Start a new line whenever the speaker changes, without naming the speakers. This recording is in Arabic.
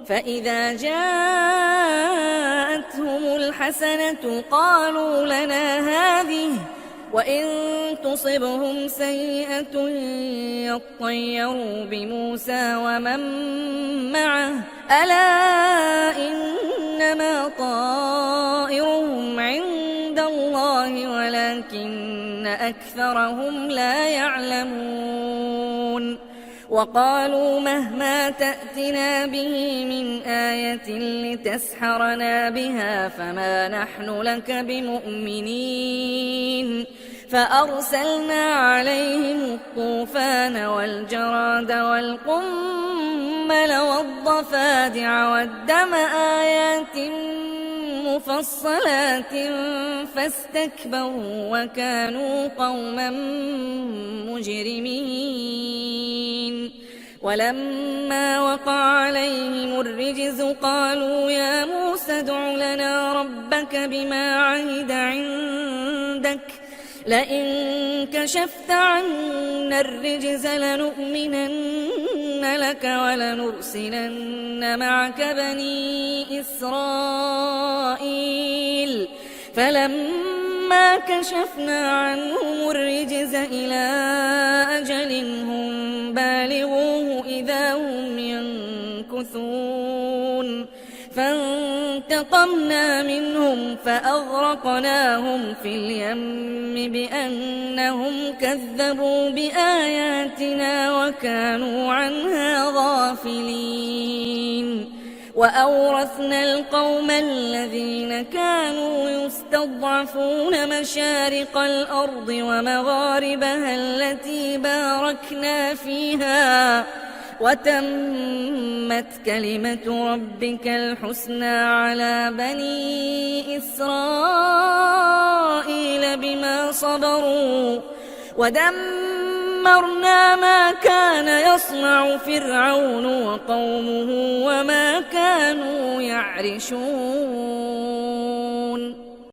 فإذا جاءتهم الحسنة قالوا لنا هذه، وإن تصبهم سيئة يطيروا بموسى ومن معه ألا إنما طائرهم عند الله ولكن أكثرهم لا يعلمون. وقالوا مهما تأتنا به من آية لتسحرنا بها فما نحن لك بمؤمنين. فأرسلنا عليهم الطوفان والجراد والقمل والضفادع والدم آيات مفصلات فاستكبروا وكانوا قوما مجرمين. ولما وقع عليهم الرجز قالوا يا موسى ادع لنا ربك بما عهد عندك لئن كشفت عنا الرجز لنؤمنن لك ولنرسلن معك بني إسرائيل. فلما كشفنا عنهم الرجز إلى أجل هم بالغوه إذا هم ينكثون فانتقمنا منهم فأغرقناهم في اليم بأنهم كذبوا بآياتنا وكانوا عنها غافلين. وأورثنا القوم الذين كانوا يستضعفون مشارق الأرض ومغاربها التي باركنا فيها وتمت كلمة ربك الحسنى على بني إسرائيل بما صبروا ودمرنا ما كان يصنع فرعون وقومه وما كانوا يعرشون.